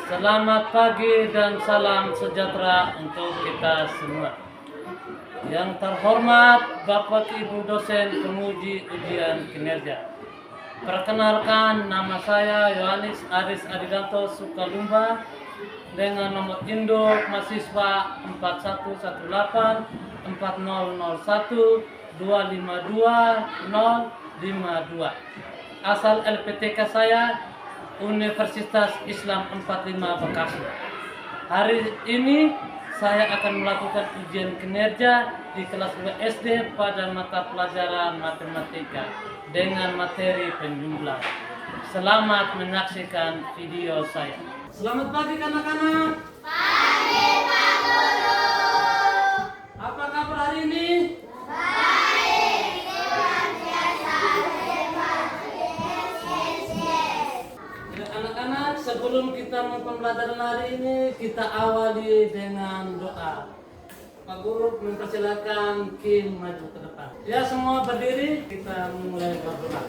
Selamat pagi dan salam sejahtera untuk kita semua. Yang terhormat Bapak Ibu dosen penguji ujian kinerja. Perkenalkan, nama saya Yohanes Aris Adidanto Sukalumba dengan nomor induk mahasiswa 4118 4001 252 052. Asal LPTK saya Universitas Islam 45 Bekasi. Hari ini saya akan melakukan ujian kinerja di kelas 2 SD pada mata pelajaran matematika dengan materi penjumlahan. Selamat menyaksikan video saya. Selamat pagi anak-anak. Pagi Pak Guru. Apa kabar hari ini? Baik, luar biasa hebat. Ya, anak-anak, sebelum kita mempelajari hari ini, kita awali dengan doa. Pak Guru mempersilakan Kim maju ke depan. Ya, semua berdiri, kita mulai berdoa.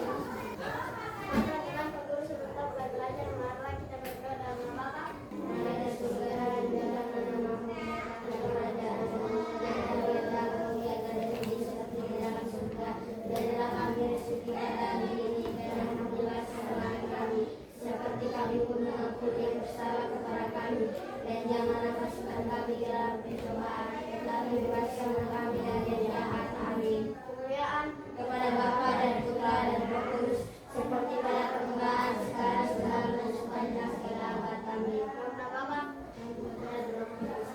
Dan janganlah masukkan kami dalam pencobaan, tetapi bebaskanlah kami dari yang jahat. Amin. Kemuliaan kepada Bapa dan Putra dan Roh Kudus, seperti pada permulaan, sekarang, selalu dan sepanjang segala abad. Amin. Karena Bapa dan Putra dan Roh Kudus.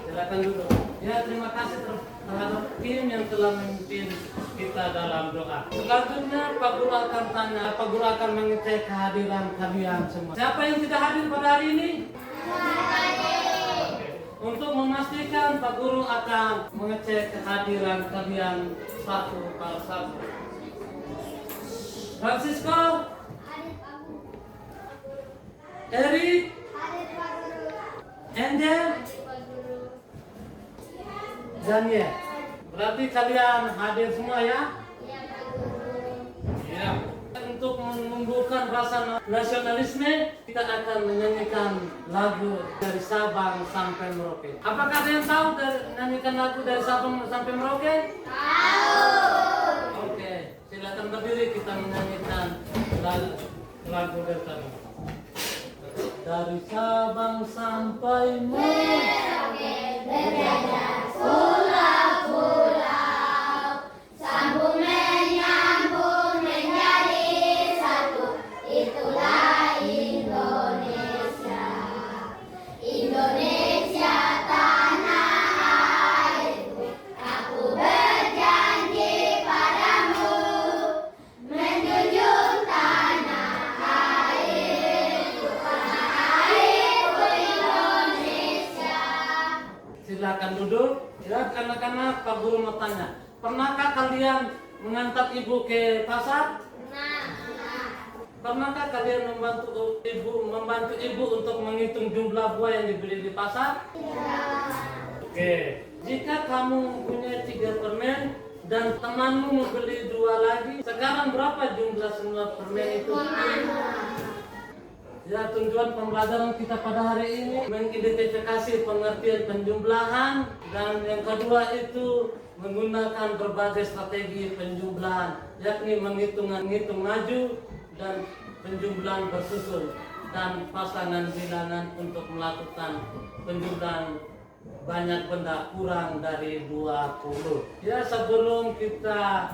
Silakan duduk. Ya, terima kasih terhadap Kim yang telah memimpin kita dalam doa. Selanjutnya Pak Guru akan tanya, Pak Guru akan mengecek kehadiran kalian semua. Siapa yang tidak hadir pada hari ini? Untuk memastikan, Pak Guru akan mengecek kehadiran kalian satu per satu. Francisco, Eric, Angel, Daniel. Berarti kalian hadir semua ya? Ya. Untuk menumbuhkan rasa nasionalisme, kita akan menyanyikan lagu dari Sabang sampai Merauke. Apakah ada yang tahu nyanyikan lagu dari Sabang sampai Merauke? Tahu. Oke, silakan berdiri, kita menyanyikan lagu dari Sabang. Dari Sabang sampai Merauke, Berada pulau-pulau, sambung menyambung menjadi satu. Itulah Indonesia. Indonesia tanah airku. Aku berjanji padamu, menjunjung tanah airku. Tanah airku Indonesia. silakan duduk. Ya, anak-anak, Pak Guru mau tanya, pernahkah kalian mengantar ibu ke pasar? Pernahkah kalian membantu ibu untuk menghitung jumlah buah yang dibeli di pasar? Oke. Jika kamu punya 3 permen dan temanmu membeli 2 lagi, sekarang berapa jumlah semua permen itu? Ya, tujuan pembelajaran kita pada hari ini mengidentifikasi pengertian penjumlahan, dan yang kedua itu menggunakan berbagai strategi penjumlahan, yakni menghitung maju dan penjumlahan bersusun, dan pasangan bilangan untuk melakukan penjumlahan banyak benda kurang dari 20. Ya, sebelum kita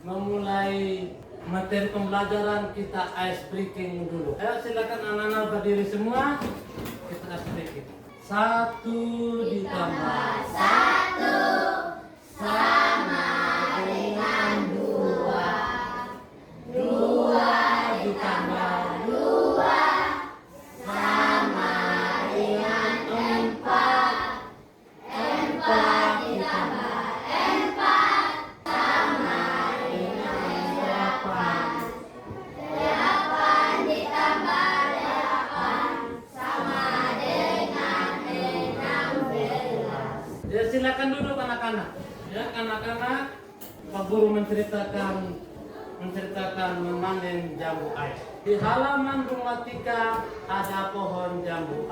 memulai materi pembelajaran, kita ice breaking dulu. Ayo silakan anak-anak berdiri semua. Kita ice breaking. 1 ditambah 1 sama dengan 2. 2 ditambah 2 sama dengan 4. 4 ditambah 4 sama dengan 8. 8 ditambah 8 sama dengan 16. Ya, silakan duduk anak-anak. Ya, anak-anak, Pak Guru menceritakan memanen jambu air. Di halaman rumah Tika ada pohon jambu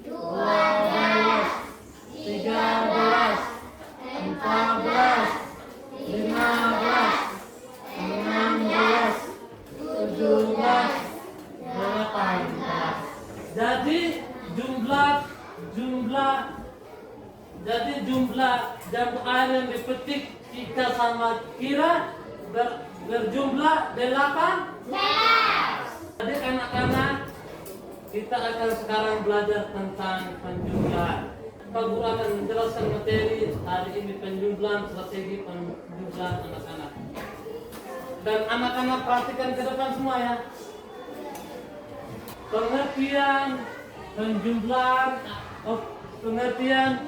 12, 13, 14, 15, 16, 17, 18. Jadi jumlah jambu air yang dipetik Ika sama Kira berjumlah 8. Jadi anak-anak, kita akan sekarang belajar tentang penjumlahan. Pak Guru akan menjelaskan materi hari ini, penjumlahan, strategi penjumlahan anak-anak. Dan anak-anak perhatikan ke depan semua ya. Pengertian penjumlahan, pengertian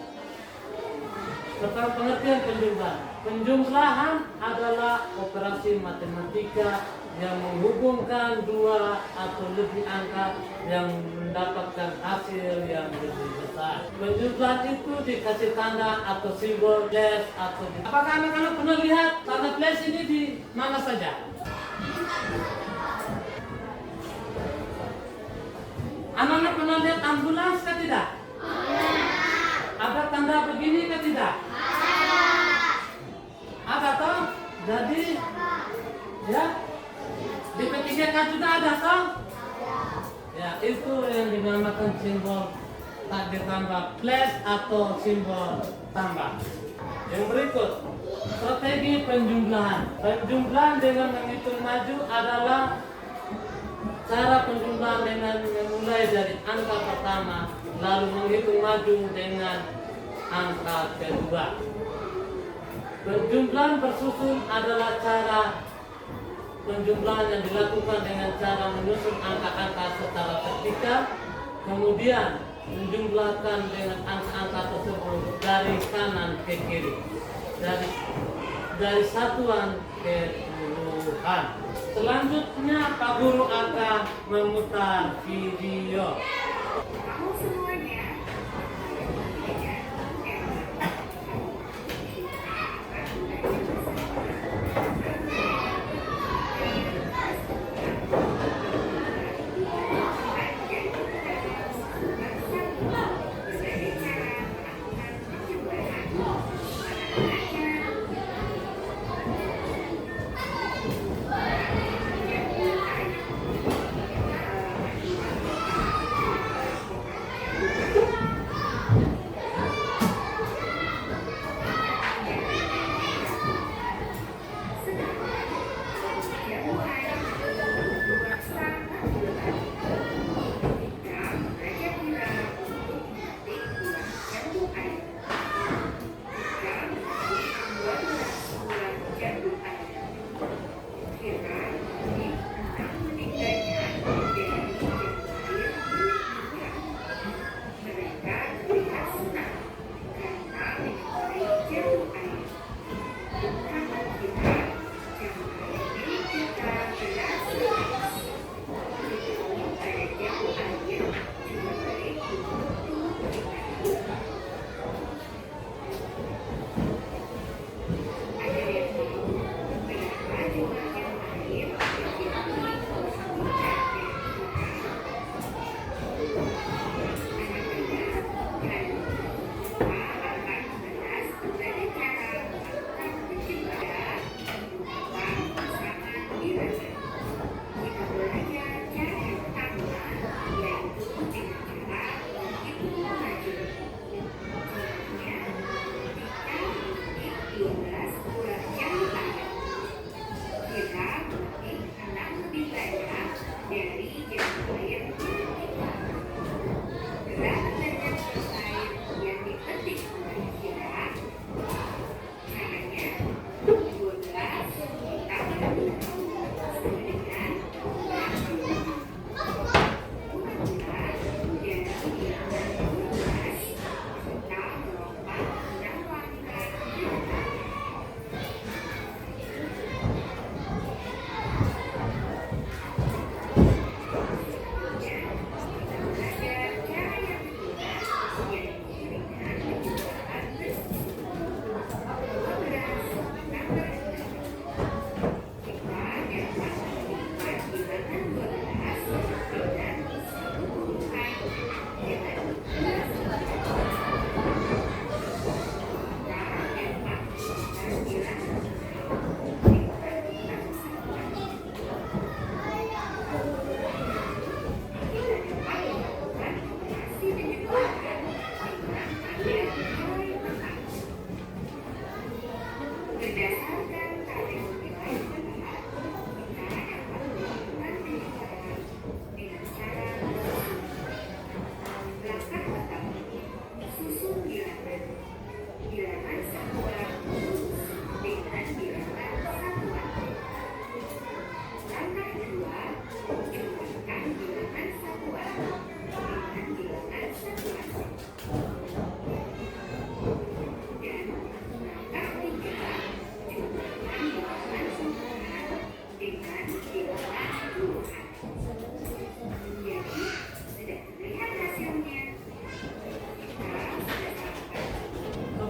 penjumlahan. Penjumlahan adalah operasi matematika yang menghubungkan dua atau lebih angka yang mendapatkan hasil yang lebih besar. Penjumlahan itu dikasih tanda atau simbol plus atau apakah anak-anak pernah lihat tanda plus ini di mana saja? Anak-anak pernah lihat ambulans kah tidak? Ada tanda begini kah tidak? Ada toh? Jadi ya di P3K juga ada toh? Ya itu yang dinamakan simbol tak ditambah plus atau simbol tambah. Yang berikut, strategi penjumlahan. Penjumlahan dengan menghitung maju adalah cara penjumlahan dengan memulai dari angka pertama lalu menghitung maju dengan angka kedua. Penjumlahan bersusun adalah cara penjumlahan yang dilakukan dengan cara menyusun angka-angka secara vertikal, kemudian menjumlahkan dengan angka-angka tersebut dari kanan ke kiri, dari satuan ke puluhan. Selanjutnya Pak Guru akan memutar video.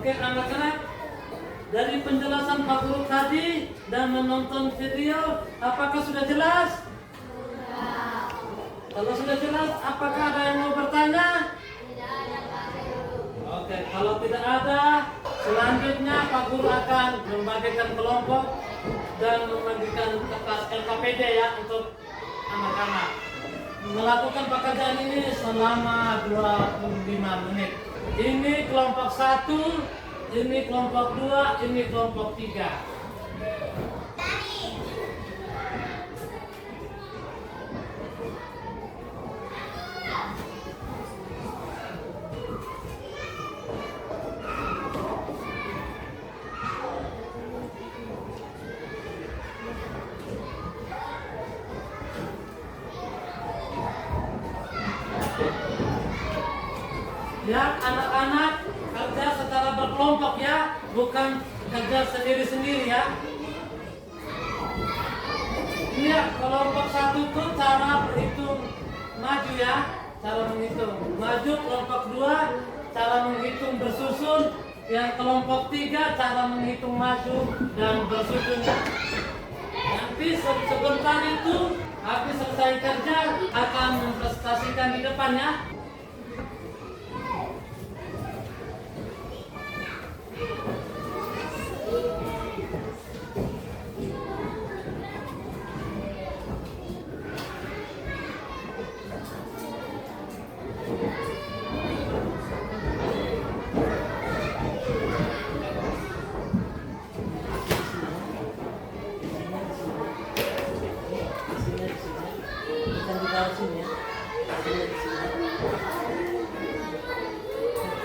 Oke anak-anak, dari penjelasan Pak Guru tadi dan menonton video, apakah sudah jelas? Kalau sudah jelas, apakah ada yang mau bertanya? Oke, kalau tidak ada, selanjutnya Pak Guru akan membagikan kelompok dan membagikan LKPD ya untuk anak-anak. Melakukan pekerjaan ini selama 25 menit. Ini kelompok 1, ini kelompok 2, ini kelompok 3. Ya, anak-anak kerja secara berkelompok ya, bukan kerja sendiri-sendiri ya. Iya, kelompok 1 itu cara berhitung maju ya, cara menghitung maju. Kelompok 2 cara menghitung bersusun. Yang kelompok 3 cara menghitung maju dan bersusun. Nanti sebentar itu habis selesai kerja akan mempresentasikan di depan ya.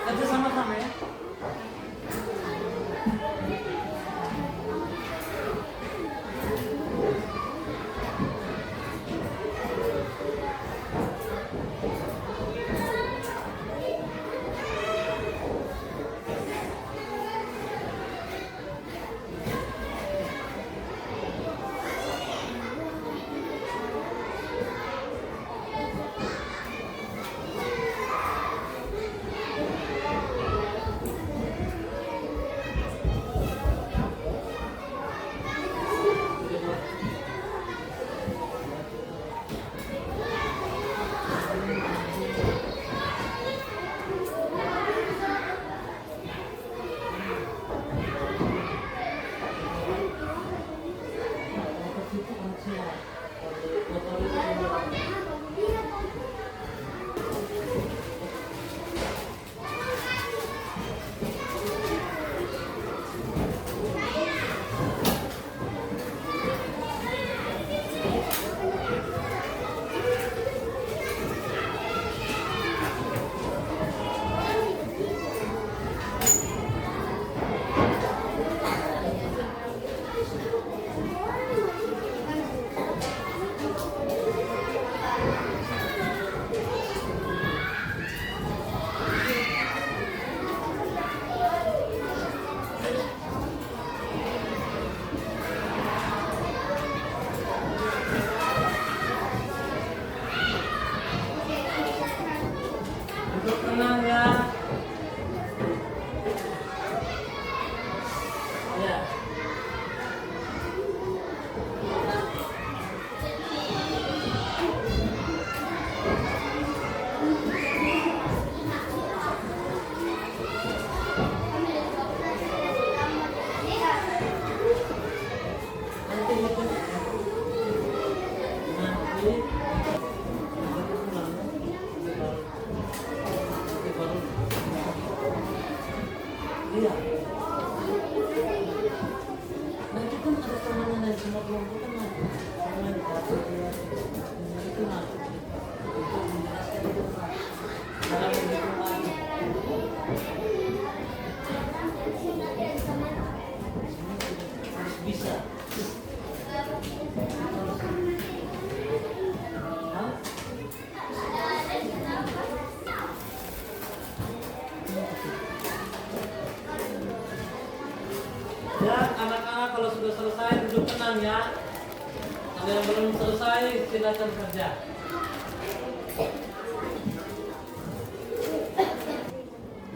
Kerja sama-sama ya. Tenang ya. Ya. Iya. Nanti kan ada temannya dari semua kelompok kan ada. Teman itu masuk untuk menjelaskan itu cara menghitung lagi. Harus bisa. Ya, anak-anak kalau sudah selesai duduk tenang ya. Ada yang belum selesai silakan kerja.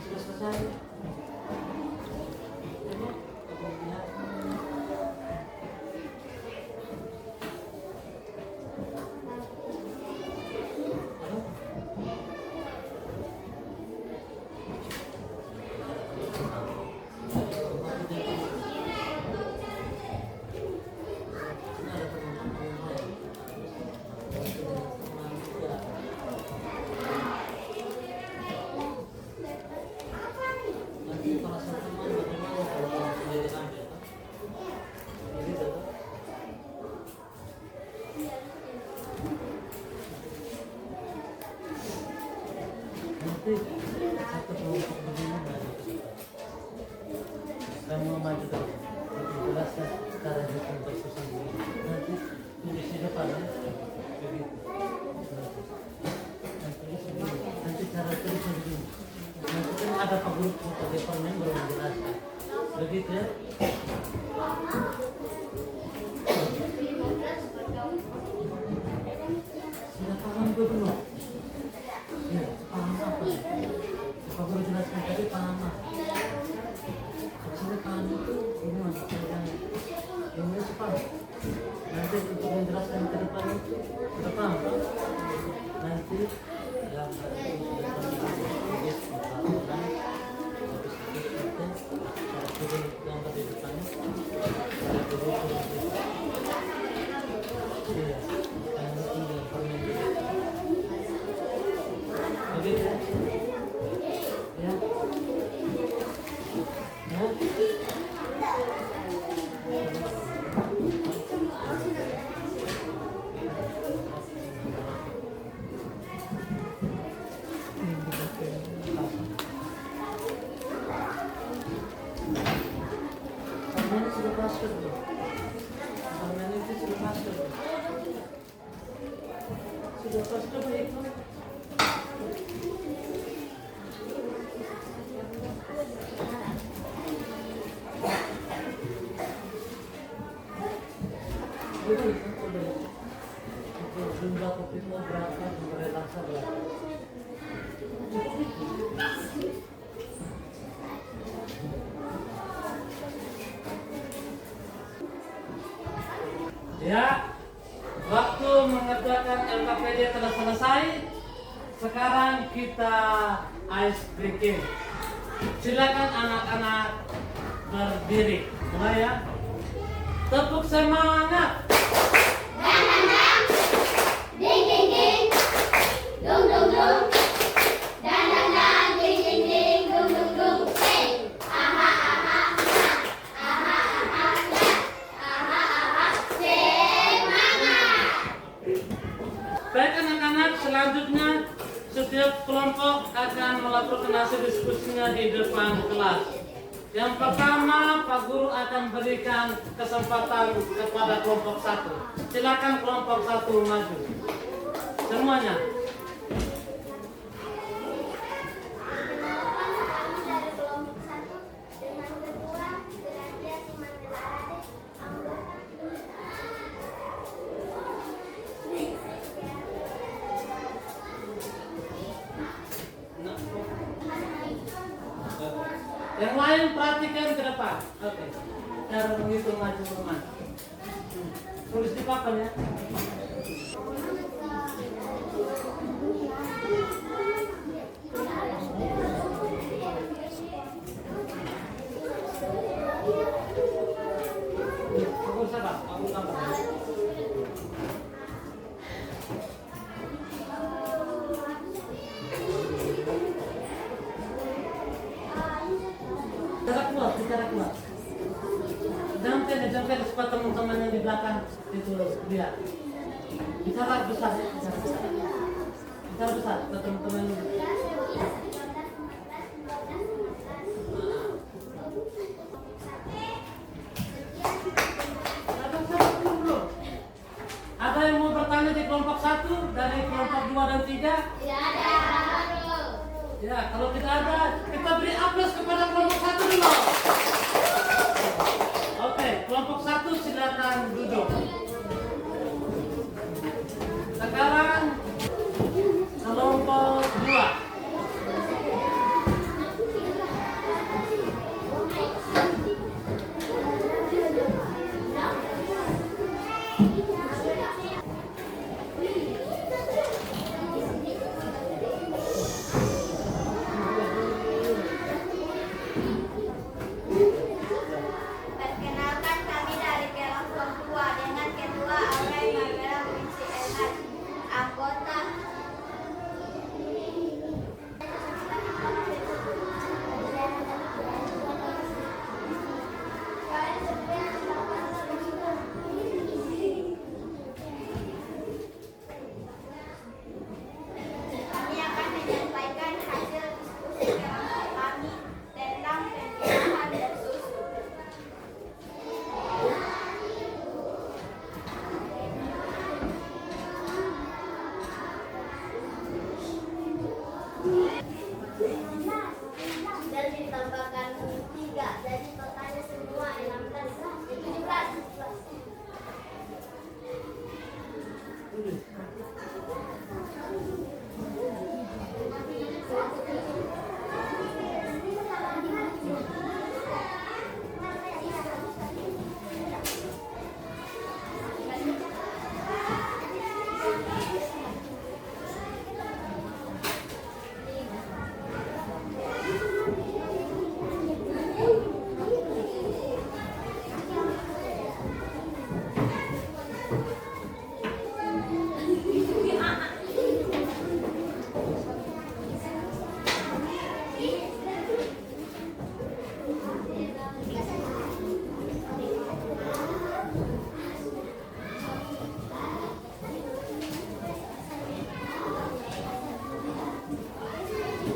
Sudah selesai. Satu kelompok begini maju ke depan. Kamu maju ke depan. Lebih jelaskan cara hitung tersusun begini. Nanti tulis di depan ya. Begitu. Nanti cara tulisnya begini. Nanti kan ada Pak Guru sebagai member menjelaskan. Begitu ya. Sudah paham itu belum? Ya, paham apa? Pak Guru jelaskan tadi paham apa? Sudah paham itu ini masuk ke yang ini paham. Nanti untuk menjelaskan ke depan itu sudah paham kan? Nanti yang di depannya begitu ya. Permen sudah masker belum? Permen itu sudah masker belum? Sudah masker baik belum? Jumlah kopi mau berapa? Jumlah rasa berapa? Ya, waktu mengerjakan LKPD telah selesai. Sekarang kita ice breaking. Silakan anak-anak berdiri. Mulai ya. Tepuk semangat. Ding ding ding, dung dung dung, dan dan dan, ding ding ding, dung dung dung, hey, aha aha aha aha aha aha, semangat. Baik anak-anak, selanjutnya setiap kelompok akan melakukan hasil diskusinya di depan kelas. Yang pertama, Pak Guru akan berikan kesempatan kepada kelompok 1. Silakan kelompok 1 maju. Semuanya. Dari kelompok 1 dengan ketua Gracia Simanjuntak Yang lain perhatikan ke depan. Oke. Cara menghitung maju teman. Tulis di papan ya. Aku sabar, aku tambah. Bicara keluar. Jangan pede supaya teman-teman yang di belakang itu lihat. Bicara besar ya, bicara besar. Bicara besar supaya teman-teman ini. Ada yang mau bertanya di kelompok 1 dari kelompok 2 dan 3? tidak ada. Ya, kalau tidak ada, kita beri aplaus kepada kelompok 1 dulu. Oke, kelompok 1 silakan duduk. Sekarang kelompok 2. dan ditambahkan 3. Jadi totalnya semua 16, 17.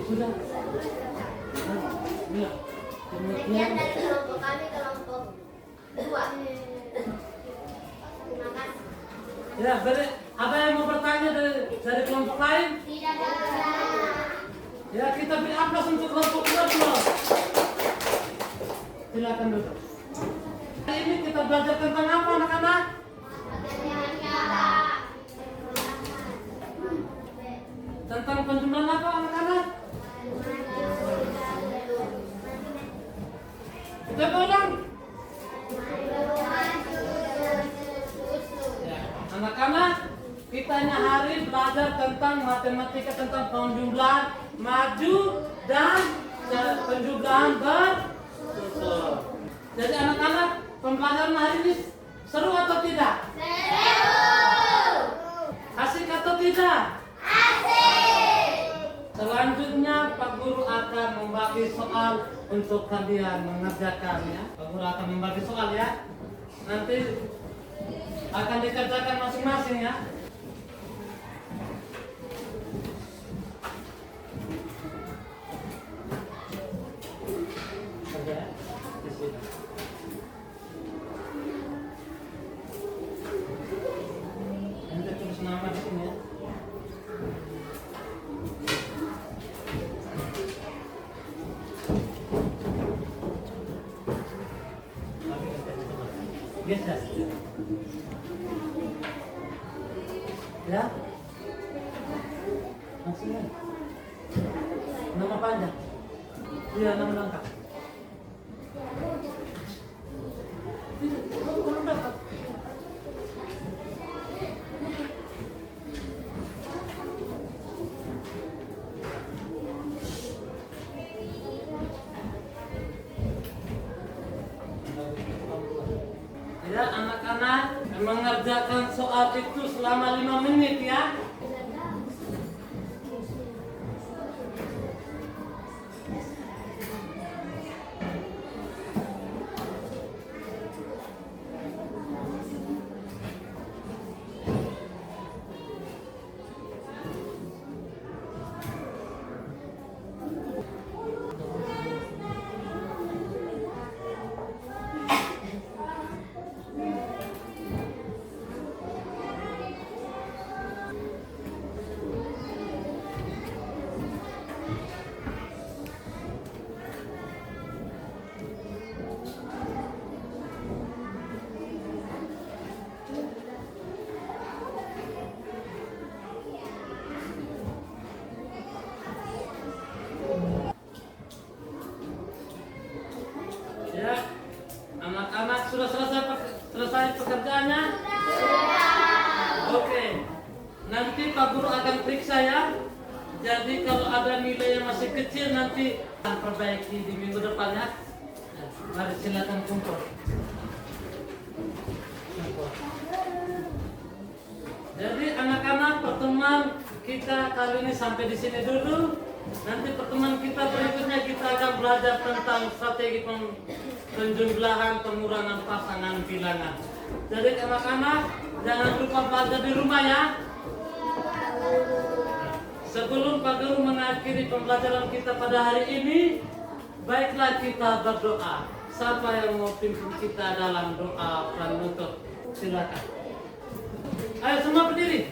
Sudah. Ya. Demikian dari kelompok kami, kelompok 2. Terima kasih. Ya, ada yang mau bertanya dari kelompok lain? Tidak ada. Ya, kita beri aplaus untuk kelompok 2 dulu. Silakan duduk. Hari ini kita belajar tentang apa, anak-anak? Tentang penjumlahan apa, anak-anak? Coba ulang. Ya, anak-anak, kita hari belajar tentang matematika, tentang penjumlahan maju dan penjumlahan bersusun. Jadi anak-anak, pembelajaran hari ini seru atau tidak? Seru. Asik atau tidak? Selanjutnya Pak Guru akan membagi soal untuk kalian mengerjakan ya. Pak Guru akan membagi soal ya. Nanti akan dikerjakan masing-masing ya. Oke, di sini. Nanti tulis nama di sini ya. Biasa. Ya. Maksudnya. Nama panjang. Iya, nama lengkap. Ya, anak-anak mengerjakan soal itu selama 5 menit ya. Ya, anak-anak sudah selesai pekerjaannya? Oke. Nanti Pak Guru akan periksa ya. Jadi kalau ada nilai yang masih kecil nanti akan perbaiki di minggu depan ya. Mari silakan kumpul. Jadi anak-anak, pertemuan kita kali ini sampai di sini dulu. Nanti pertemuan kita berikutnya kita akan belajar tentang strategi penjumlahan pengurangan pasangan bilangan. Jadi anak-anak jangan lupa belajar di rumah ya. Sebelum Pak Guru mengakhiri pembelajaran kita pada hari ini, baiklah kita berdoa. Siapa yang mau pimpin kita dalam doa penutup? Silakan. Ayo semua berdiri.